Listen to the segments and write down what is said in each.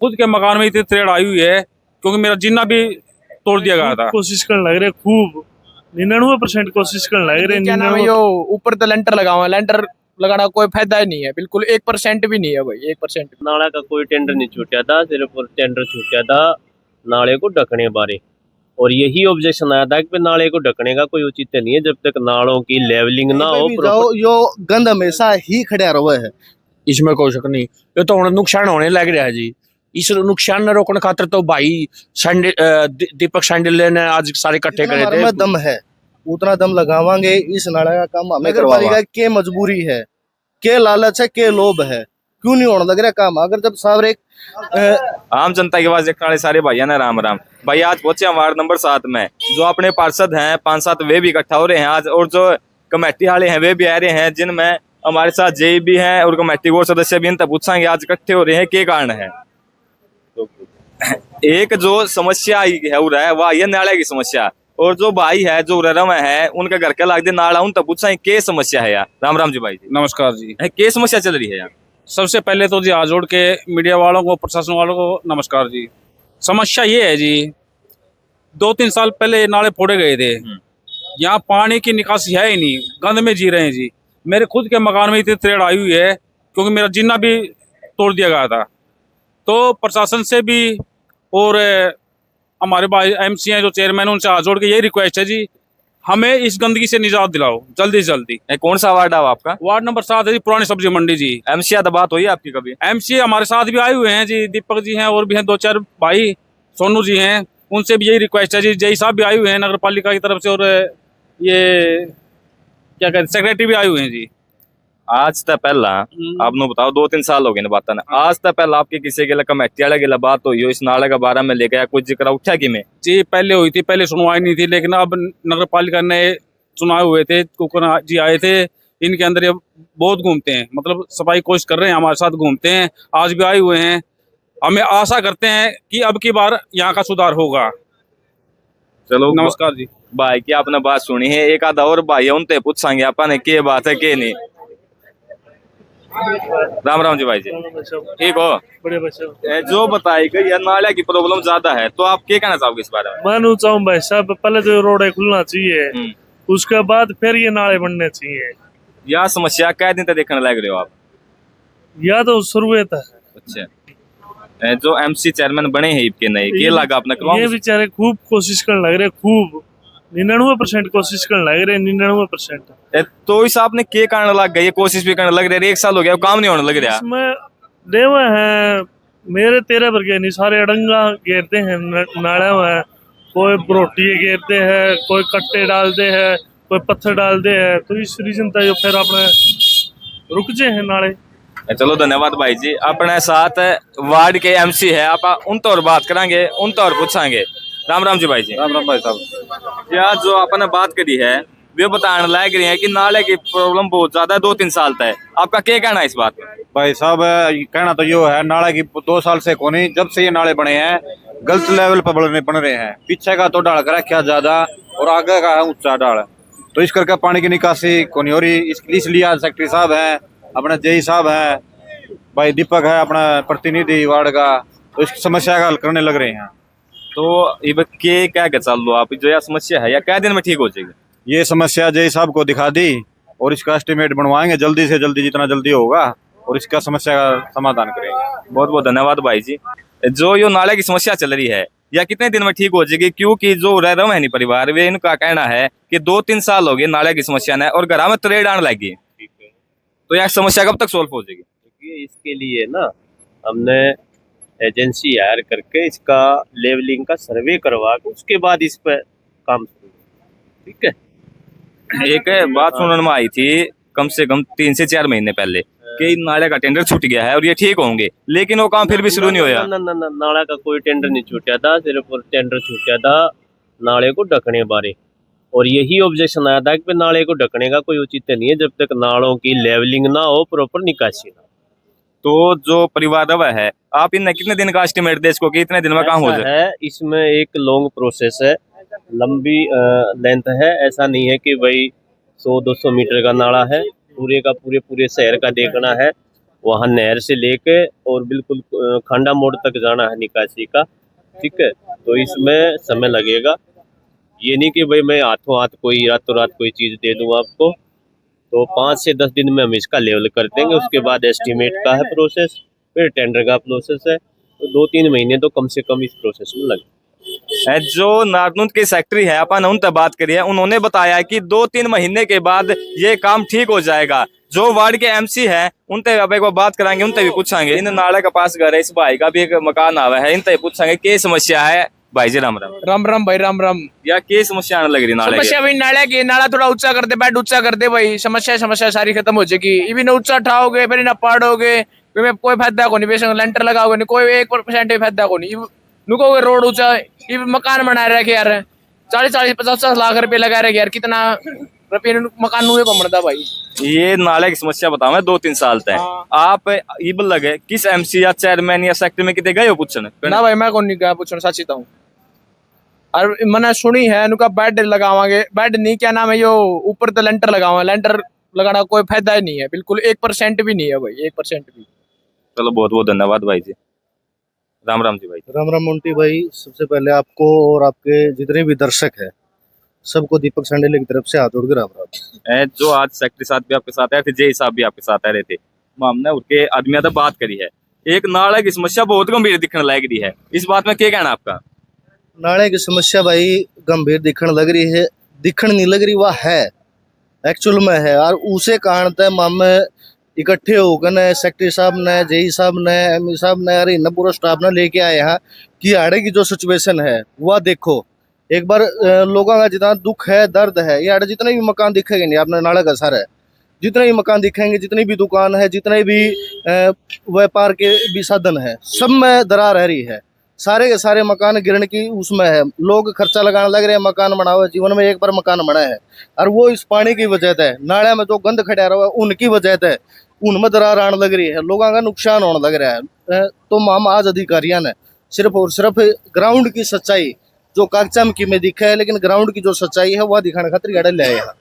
खुद के मकान में इतनी त्रेड़ आई हुई है क्योंकि मेरा जीना भी तोड़ दिया गया था। कोशिश करने लग रहे खूब 99% कोशिश करने लग रहे। क्या नाम है यो ऊपर तो लेंटर लगा हुआ है, लेंटर लगाना कोई फायदा ही नहीं है, बिल्कुल 1% भी नहीं है भाई, 1%। नाला का कोई टेंडर नहीं छूटा था, सिर्फ टेंडर छूटा था नाले को ढकने बारे। और यही ऑब्जेक्शन आया था कि नाले को ढकने का कोई उचित नहीं है जब तक नालों की लेवलिंग ना हो। जाओ यो गंद हमेशा ही खड़ा रहा है, इसमें कोई शक नहीं। ये तो हुण नुकसान होने लग रहा है जी। इस नुकसान न रोकने खातर तो भाई दीपक सांडिल ने आज सारे इकट्ठे करे थे। में दम है उतना दम लगावांगे, इस नाला का काम हमें करवाएगा। के मजबूरी है, के लालच है, के लोभ है, क्यों नहीं होने लग रहा काम। अगर जब साहब एक आम जनता के पास देखने वाले सारे भाइयों ने राम राम भाई, आज पहुंचे हम वार्ड नंबर 7 में। जो अपने पार्षद हैं 5-7 वे भी इकट्ठा हो रहे हैं आज, और जो कमेटी वाले हैं वे भी आ रहे हैं, जिनमें हमारे साथ जेई भी हैं और कमेटी को सदस्य भी। इनसे पूछेंगे आज इकट्ठे हो रहे हैं क्या कारण है। एक जो समस्या है वह ये नाले की समस्या, और जो भाई है जो ररम है उनके घर के लाग दे नाला, उन तक पूछा क्या समस्या है यार। राम राम जी भाई जी। नमस्कार जी। क्या समस्या चल रही है यार। सबसे पहले तो जी हाथ जोड़ के मीडिया वालों को, प्रशासन वालों को नमस्कार जी। समस्या ये है जी, 2-3 साल पहले नाले फोड़े गए थे, यहाँ पानी की निकासी है ही नहीं, गंद में जी रहे हैं जी। मेरे खुद के मकान में इतनी त्रेड़ आई हुई है क्योंकि मेरा जीना भी तोड़ दिया गया था। तो प्रशासन से भी और हमारे भाई एमसी हैं जो चेयरमैन, उनसे हाथ जोड़ के यही रिक्वेस्ट है जी, हमें इस गंदगी से निजात दिलाओ जल्दी से जल्दी। कौन सा वार्ड है आपका। वार्ड नंबर 7 है जी, पुरानी सब्जी मंडी जी। एमसी से बात हुई है आपकी कभी। एमसी हमारे साथ भी आए हुए हैं जी, दीपक जी हैं और भी हैं 2-4 भाई, सोनू जी हैं, उनसे भी यही रिक्वेस्ट है जी। जय साहब भी आए हुए हैं नगर पालिका की तरफ से, और ये क्या कहते हैं सेक्रेटरी भी आए हुए हैं जी। आज तक पहला आपने बताओ 2-3 साल हो गए बात ने, आज तक पहला आपकी किसी के लिए कमेटी वाले के बात हुई हो इस नाले के बारे में लेकर, कुछ जिक्र उठा कि में जी। पहले हुई थी, पहले सुनवाई नहीं थी, लेकिन अब नगर पालिका ने चुनाव हुए थे, कुकर जी आए थे, इनके अंदर ये बहुत घूमते हैं, मतलब सफाई कोशिश कर रहे हैं, हमारे साथ घूमते हैं, आज भी आए हुए हैं। हमें आशा करते हैं कि अब की बार यहाँ का सुधार होगा। चलो नमस्कार जी। भाई की आपने बात सुनी है, एक आधा और भाई है उनसे पूछेंगे अपन क्या बात है क्या नहीं। राम राम जी भाई जी, ठीक हो। बढ़िया बच्चा। जो बताई गई है नाले की प्रॉब्लम ज्यादा है, तो आप क्या कहना चाहोगे इस बारे में। मानू चाहूँ भाई साहब, पहले तो रोड खुलना चाहिए, उसके बाद फिर ये नाले बनने चाहिए। यह समस्या कै दिन तक देखने लग रहे हो आप। या तो शुरुआत है। अच्छा, जो एमसी चेयरमैन बने हैं इनके नए, क्या लगा आपने। ये बेचारे खूब कोशिश करने लग रहे, खूब 99% कोशिश करने लग रहे, 99%। तो इस आपने क्या कारण लग गई, कोशिश भी करने लग रहे, 1 साल हो गया काम नहीं होने लग रहा। इसमें देवा है मेरे 13 वर्ग नहीं, सारे अड़ंगा घेरते हैं नाड़ा में, कोई बरोटी घेरते हैं, कोई कट्टे डालते हैं, कोई पत्थर डालते हैं। तो इस रीजन तक फिर अपने रुक जाए हैं नाले। चलो धन्यवाद भाई जी। अपने साथ वार्ड के एमसी है, आप उन तो और बात करेंगे, उन तो और पूछेंगे। राम राम जी भाई जी। राम राम भाई साहब। यार जो आपने बात करी है वे बताने लग रही है कि नाले की प्रॉब्लम बहुत ज्यादा है, 2-3 साल तक। आपका क्या कहना है इस बात में। भाई साहब कहना तो यो है, नाले की 2 साल से कोनी, जब से ये नाले बने हैं गलत लेवल पर बन रहे हैं। पीछे का तो डाल कर रखा ज्यादा और आगे का है ऊंचा डाल, तो इस करके पानी की निकासी कोनी हो रही। इसलिए आज सेक्रेटरी साहब हैं, अपने जेई साहब हैं, भाई दीपक है अपना प्रतिनिधि वार्ड का, तो इस समस्या का हल करने लग रहे हैं। तो ये क्या चल लो आप, जो यह समस्या है या क्या दिन में ठीक हो जाएगी। ये समस्या जेई साहब को दिखा दी और इसका एस्टिमेट बनवाएंगे जल्दी से जल्दी, जितना जल्दी होगा, और इसका समस्या का समाधान करेंगे। बहुत बहुत धन्यवाद भाई जी। जो ये नाले की समस्या चल रही है या कितने दिन में ठीक हो जाएगी, क्योंकि जो रह रहे हैं नहीं परिवार, वे इनका कहना है कि 2-3 साल हो गए नाले की समस्या ने और घर में त्रेड़ आने लगी, तो यह समस्या कब तक सोल्व हो जाएगी। इसके लिए ना हमने एजेंसी हायर करके इसका लेवलिंग का सर्वे करवा के उसके बाद इस पर काम शुरू, ठीक है। एक बात सुनने में आई थी कम से कम 3 से 4 महीने पहले कि नाले का टेंडर छूट गया है और ये ठीक होंगे, लेकिन वो काम फिर भी शुरू नहीं होया। नाला का कोई टेंडर नहीं छूटा था, सिर्फ टेंडर छूटा था नाले को ढकने बारे। और यही ऑब्जेक्शन आया था कि नाले को ढकने का कोई उचित नहीं है जब तक नालों की लेवलिंग ना हो, प्रॉपर निकासी ना। तो जो परिवार रवा है, आप इन कितने दिन का एस्टिमेट दे इसको कि इतने दिन में काम हो जाए है। इसमें एक लॉन्ग प्रोसेस है, लंबी लेंथ है। ऐसा नहीं है कि भाई 100-200 मीटर का नाला है, पूरे का पूरे शहर का देखना है। वहाँ नहर से लेके और बिल्कुल खांडा मोड़ तक जाना है निकासी का, ठीक है। तो इसमें समय लगेगा, ये नहीं कि भाई मैं हाथों हाथ कोई रातों रात कोई चीज़ दे दूँ आपको। तो 5 से 10 दिन में हम इसका लेवल कर देंगे, उसके बाद एस्टीमेट का है प्रोसेस, फिर टेंडर का प्रोसेस है। तो 2-3 महीने तो कम से कम इस प्रोसेस में लगे। जो नारनूंद की सेक्रेटरी है अपन उनसे बात करिए, उन्होंने बताया कि 2-3 महीने के बाद ये काम ठीक हो जाएगा। जो वार्ड के एमसी है उनसे अब एक बार बात कराएंगे, उनसे भी पूछांगे। इन नाले के पास घर है, इस भाई का भी एक मकान आवा है, इनसे पूछांगे क्या समस्या है। भाई जी राम राम। राम राम भाई, राम राम। या क्या समस्या आने लग रही नाले की? समस्या भाई नाला की, नाला थोड़ा ऊंचा कर दे, बेड ऊंचा कर दे भाई, समस्या सारी खत्म हो जाएगी। इवन ऊंचा ठाओगे फिर ना पाड़ोगे, फिर कोई फायदा को नहीं, बेशक लेंटर लगाओगे नहीं, कोई 1% भी फायदा को नहीं। नुकोगे रोड ऊंचा, ये मकान बना रखे यार, 40-40, 50-50 लाख रुपए लगा रखे यार, कितना रुपये मकान नुए को मरदा भाई। ये नाले की समस्या बताओ, मैं 2-3 साल तक आप इब लगे किस एमसी या चेयरमैन या सेक्रेटरी में कितने गए हो पूछने? ना भाई मैं कौन नहीं गया पूछने, सच ही और मैंने सुनी है उनका बेड लगावांगे, बेड नहीं क्या नाम है यो, ऊपर तो लेंटर लगावा, लेंटर लगाना कोई फायदा ही नहीं है, बिल्कुल 1% भी नहीं है भाई, 1% भी। चलो बहुत बहुत धन्यवाद भाई जी। राम राम जी भाई। राम राम मोंटी भाई, सबसे पहले आपको और आपके जितने भी दर्शक है सबको दीपक सांडेले की तरफ से हाथ जोड़ के राम राम। जो आज सेक्रेटरी साहब भी आपके साथ आए थे, जय साहब भी आपके साथ आ रहे थे, हमने उनके आदमियों से बात करी है। एक नाले की समस्या बहुत गंभीर दिखने लग रही है, इस बात में क्या कहना आपका? नाले की समस्या भाई गंभीर दिखने लग रही है, दिखने नहीं लग रही, वह है एक्चुअल में है। और उसे कारण तय मामे इकट्ठे होकर ने सेक्रेटरी साहब ने, जेई साहब ने, एमई साहब ने, अरे इन पूरा स्टाफ ने लेके आए हैं कि आड़े की जो सिचुएशन है वह देखो एक बार। लोगों का जितना दुख है, दर्द है, ये आड़े जितने भी मकान दिखेंगे नहीं आपने नाले का सर है, जितने भी मकान दिखेंगे, जितनी भी दुकान है, जितने भी व्यापार के भी साधन है, सब में दरार रह रही है। सारे के सारे मकान गिरने की उसमें है, लोग खर्चा लगाने लग रहे हैं, मकान बनाओ, जीवन में एक बार मकान बना है। और वो इस पानी की वजह से, नाले में जो गंद खड़ा रहा है उनकी वजह से उनमें दरार आने लग रही है, लोगों का नुकसान होने लग रहा है। तो हम आज अधिकारियों ने सिर्फ और सिर्फ ग्राउंड की सच्चाई जो कागजाम की में दिखा है, लेकिन ग्राउंड की जो सच्चाई है वह दिखाने खातिर गाड़ी ले आया।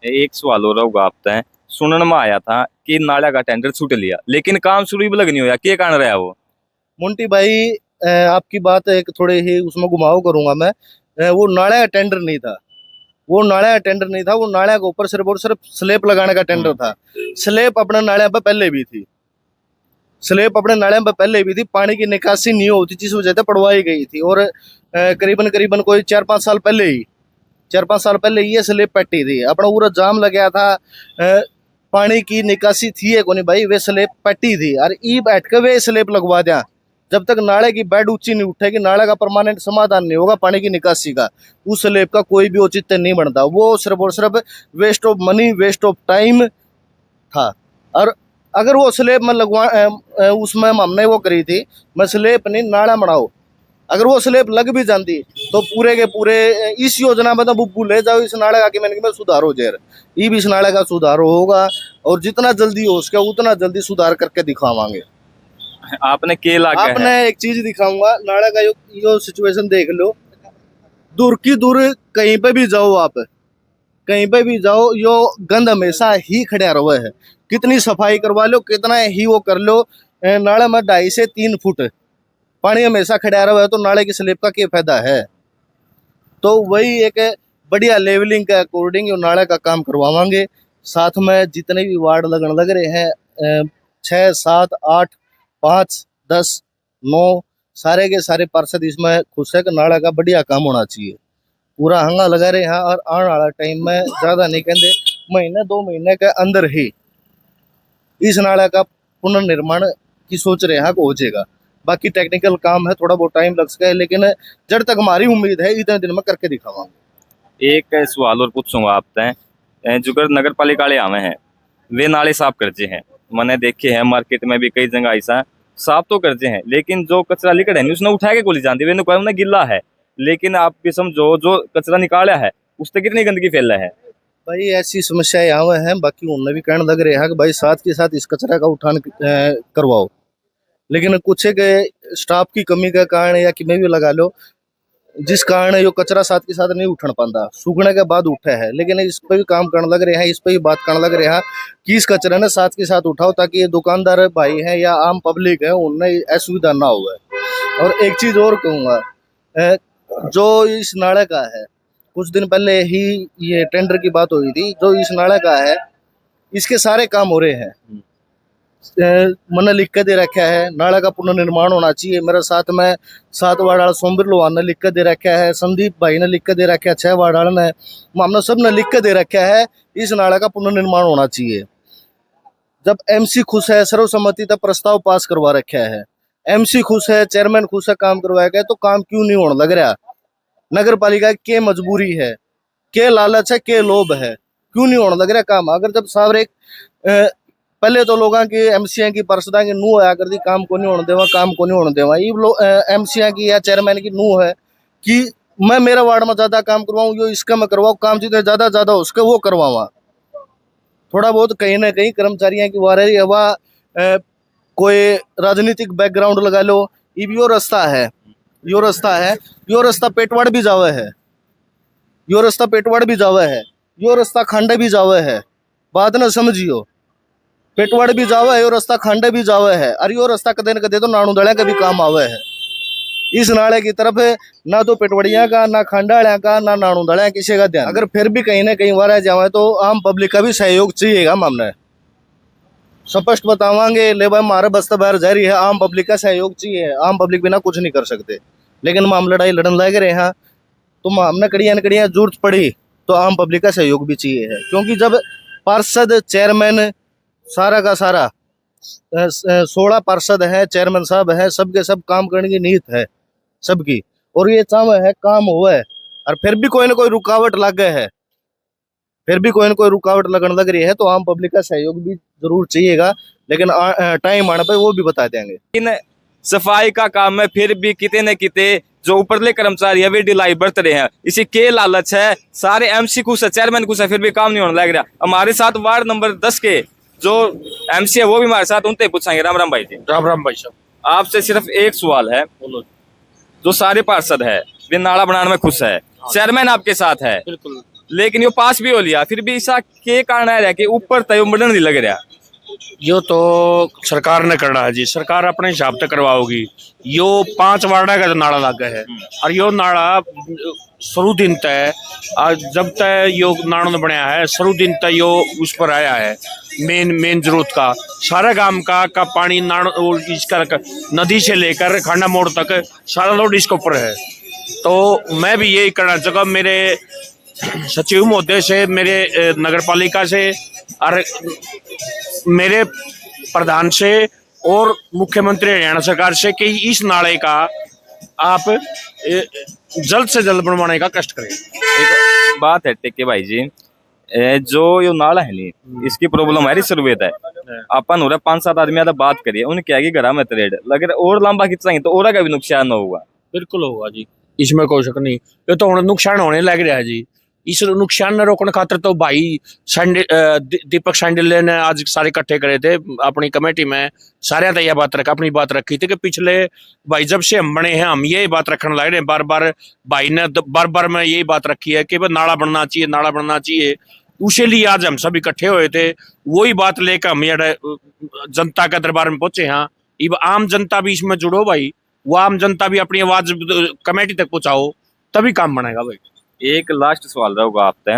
एक सवाल हो रहा होगा आप तय, सुनने में आया था कि नाला का टेंडर छूट लिया, लेकिन काम शुरू भी लगनी होया, क्या कारण रहा वो? मोंटी भाई आपकी बात एक थोड़े ही उसमें घुमाव करूंगा मैं। वो नाले का टेंडर नहीं था, वो नाले का टेंडर नहीं था, वो नाले के ऊपर सिर्फ और सिर्फ स्लेब लगाने का टेंडर था। स्लेब अपने नाले पे पहले भी थी, स्लेब अपने नाले पे पहले भी थी, पानी की निकासी नहीं होती जिस वजह से पड़वाई गई थी। और करीबन कोई 4-5 साल पहले ही ये स्लेब पट्टी थी, अपना पूरा जाम लग गया था। पानी की निकासी थी है कोनी भाई, वे स्लेब पट्टी थी और ई बैठ के वे स्लेब लगवा दिया। जब तक नाले की बेड ऊंची नहीं उठेगी, नाले का परमानेंट समाधान नहीं होगा पानी की निकासी का, उस स्लेब का कोई भी औचित्य नहीं बनता। वो सिर्फ और सिर्फ waste of money, waste of time था। और अगर वो स्लेब में लगवा उसमें हमने वो करी थी, मैं स्लेब नहीं नाला बनाओ, अगर वो स्लेब लग भी जाती तो पूरे के पूरे इस योजना में तो बुब्बू ले जाओ, इस नाले का कि मैंने सुधार हो जाए, ये भी इस नाले का सुधार होगा और जितना जल्दी हो सके उतना जल्दी सुधार करके दिखावांगे। आपने के लागे आपने एक चीज दिखाऊंगा, नाला का यो सिचुएशन देख लो, दूर की दूर कहीं पे भी जाओ, आप कहीं पे भी जाओ, यो गंद हमेशा ही खड़ा रहा है। कितनी सफाई करवा लो, कितना ही वो कर लो, नाले में 2.5 से 3 फुट पानी हमेशा खड़ा रहा है, तो नाले की स्लेब का क्या फायदा है? तो वही एक बढ़िया लेवलिंग के अकॉर्डिंग यो नाले का काम करवावांगे। साथ में जितने भी वार्ड लगने लग रहे हैं, 6, 7, 8, 5, 10, 9 सारे के सारे पार्षद इसमें खुश है कि नाला का बढ़िया काम होना चाहिए। पूरा हंगा लगा रहे हैं और आने वाला टाइम में ज़्यादा नहीं कहते, 1-2 महीने के अंदर ही इस नाला का पुनर्निर्माण की सोच रहे हैं हो जाएगा। बाकी टेक्निकल काम है, थोड़ा बहुत टाइम लग सके, लेकिन जब तक हमारी उम्मीद है इतने दिन में करके दिखावांगे। एक सवाल और पूछूंगा आप तय, जो नगर पालिका वाले आवे हैं वे नाले साफ करते हैं, मैंने देखे हैं मार्केट में भी कई जगह ऐसा साफ तो करते हैं, लेकिन जो कचरा लिखा है उसने उठा के गोली जानती वे कोई गिल्ला है, लेकिन आप भी समझो जो कचरा निकाला है उससे कितनी गंदगी फैल रहा है। भाई ऐसी समस्याएं यहाँ हैं, बाकी उनने भी कहने लग रहे हैं कि भाई साथ के साथ इस कचरा का उठान करवाओ, लेकिन कुछ के स्टाफ की कमी के कारण या कि मैं भी लगा लो, जिस कारण यो कचरा साथ के साथ नहीं उठन पाता, सूखने के बाद उठे है। लेकिन इस पे भी काम करने लग रहे हैं, इस पे भी बात करने लग रहे हैं कि इस कचरे ने साथ के साथ उठाओ, ताकि ये दुकानदार भाई हैं या आम पब्लिक है उन्हें असुविधा ना हो। और एक चीज और कहूँगा, जो इस नाले का है, कुछ दिन पहले ही ये टेंडर की बात हुई थी, जो इस नाले का है इसके सारे काम हो रहे हैं। मैंने लिख के दे रखा है नाला का पुनर्निर्माण होना चाहिए। मेरे साथ में 7 वार्ड वाला सोमवीर लोहान ने लिख के दे रखा है, संदीप भाई ने लिख के दे रखा है, 6 वार्ड वाले ने, हमने सब ने लिख के दे रखा है इस नाला का पुनर्निर्माण होना चाहिए। जब एमसी खुश है, सर्वसम्मति तक प्रस्ताव पास करवा रखा है, एमसी खुश है, चेयरमैन खुश है, काम करवाया गया, तो काम क्यों नहीं होने लग रहा? नगर पालिका की के मजबूरी है, के लालच है, के लोभ है, क्यों नहीं होने लग रहा काम? अगर जब साहब एक पहले तो लोगों की एमसीआई की पार्षदा की नूह आया कर दी, काम को नहीं होने देवा, काम को नहीं होने देवा। ये एमसीआई की या चेयरमैन की नूह है कि मैं मेरा वार्ड में ज्यादा काम करवाऊं, यो इसका मैं करवाऊं, काम जितने ज्यादा उसके वो करवाऊँ। थोड़ा बहुत कहीं ना कहीं कर्मचारियों की वारही हवा, कोई राजनीतिक बैकग्राउंड लगा लो, ये भी यो रास्ता है, यो रास्ता पेटवाड़ भी जावे है, यो रास्ता पेटवाड़ भी जावे है, यो रास्ता खांडे भी जावे है। बात ना समझियो, पेटवाड़ भी जावे है, यो रास्ता खांडे भी जावे है, और यो रास्ता कदे न कदे तो नानू दड़े का भी काम आवे है। इस नाले की तरफ ना तो पेटवड़िया का, ना खांडाड़िया का, ना नानू दड़िया किसी का ध्यान। अगर फिर भी कहीं ना कहीं वारा जावे तो आम पब्लिक का भी सहयोग चाहिएगा। हमने स्पष्ट बतावांगे, ले भाई हमारे बस्ता बाहर जा रही है, आम पब्लिक का सहयोग चाहिए, आम पब्लिक बिना कुछ नहीं कर सकते। लेकिन हम लड़ाई लड़न लग रहे हैं तो हमने कड़ियाँ जरूरत पड़ी तो आम पब्लिक का सहयोग भी चाहिए है। क्योंकि जब पार्षद, चेयरमैन, सारा का सारा 16 पार्षद है, चेयरमैन साहब है, सबके सब काम करने की नीयत है सबकी, और ये चाहे है काम हुआ है, और फिर भी कोई ना कोई रुकावट लग गए है, फिर भी कोई ना कोई रुकावट लगने लग रही है, तो आम पब्लिक का सहयोग भी जरूर चाहिएगा। लेकिन टाइम आने पर वो भी बता देंगे। इन सफाई का काम है, फिर भी किते न किते जो ऊपरले कर्मचारी है वे ढिलाई बरत रहे हैं। इसी के लालच है, सारे एमसी खुश है, चेयरमैन खुश है, फिर भी काम नहीं होने लग रहा। हमारे साथ वार्ड नंबर 10 के जो एमसी है वो भी हमारे साथ, उनसे पूछेंगे। राम राम भाई जी। राम राम भाई साहब। आपसे सिर्फ एक सवाल है, जो सारे पार्षद है वे नाला बनाने में खुश है, चेयरमैन आपके साथ है, बिल्कुल, लेकिन यो पास भी हो लिया, फिर भी ऐसा के कारण है कि ऊपर तय बढ़न नहीं लग रहा? यो तो सरकार ने करना है जी, सरकार अपने हिसाब से करवाओगी। यो 5 वार्डा का जो नाड़ा लागा है, और यो नाड़ा शुरू दिन तय, जब तक यो नाड़ो ने बनाया है, शुरू दिन तक यो उस पर आया है, मेन जरूरत का सारा गांव का पानी नाड़ इसका नदी से लेकर खांडा मोड़ तक सारा लोड इसके ऊपर है। तो मैं भी यही करना चाहूँगा, मेरे सचिव महोदय से, मेरे नगर पालिका से, और मेरे प्रधान से, और मुख्यमंत्री हरियाणा सरकार से कि इस नाले का आप जल्द से जल्द बनवाने का कष्ट करें। एक बात है टेके भाई जी, जो यो नाला है नी, इसकी प्रॉब्लम हमारी शुरुआत है। अपन हो रहा 5-7 आदमी आधा बात करिए, उनके आगे घर में ट्रेड लगे और लंबा खींचा तो और का भी नुकसान होगा। बिल्कुल होगा जी, इसमें कोई शक नहीं। ये तो नुकसान होने लग रहा है जी। इस नुकसान ने रोकने खातर तो भाई दीपक शांडिल ने आज सारे इकट्ठे करे थे अपनी कमेटी में, सारे तय बात अपनी बात रखी थी कि पिछले भाई जब से हम बने हैं हम यही बात रखने लग रहे हैं। बार बार भाई ने बार मैं यही बात रखी है कि नाला बनना चाहिए, नाला बनना चाहिए। उसी लिए आज हम सब इकट्ठे हुए थे, वही बात लेकर हम जनता के दरबार में पहुंचे हैं। अब आम जनता भी इसमें जुड़ो भाई, वो आम जनता भी अपनी आवाज कमेटी तक पहुंचाओ, तभी काम बनेगा भाई। एक लास्ट सवाल रहेगा आपसे,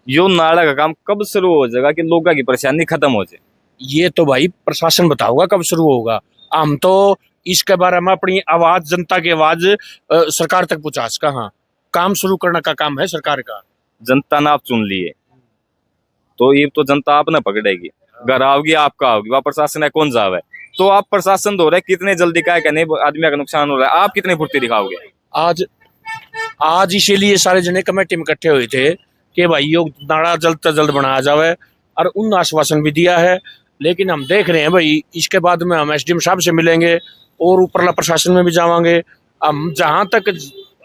यो नाला का काम कब शुरू हो जाएगा कि लोगों की परेशानी खत्म हो जाए? ये तो भाई प्रशासन बताओगा कब शुरू होगा। हम तो इसके बारे में अपनी आवाज, जनता की आवाज सरकार तक पहुंचा सका। हाँ, काम शुरू करने का काम है सरकार का। जनता ने आप चुन लिए तो ये तो जनता आपने पकड़ेगी, घर आओगी आपका आओगी, वह प्रशासन है कौन जावे। तो आप प्रशासन दो रहे कितने जल्दी का आदमी का नुकसान हो रहा है, आप कितनी फुर्ती दिखाओगे? आज इसीलिए सारे जने कमेटी में इकट्ठे हुए थे कि भाई यो नाला जल्द से जल्द बनाया जावे, और उन आश्वासन भी दिया है। लेकिन हम देख रहे हैं भाई, इसके बाद में हम एसडीएम साहब से मिलेंगे और ऊपरला प्रशासन में भी जावांगे। हम जहां तक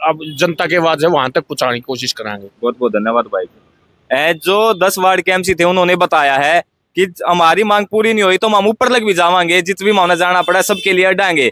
अब जनता के आवाज है वहां तक पहुंचाने की कोशिश कराएंगे। बहुत बहुत धन्यवाद भाई। जो 10 वार्ड के एमसी थे उन्होंने बताया है कि हमारी मांग पूरी नहीं हुई तो हम ऊपर लग भी जावांगे, जित भी मामला जाना पड़ा सबके लिए अड्डाएंगे।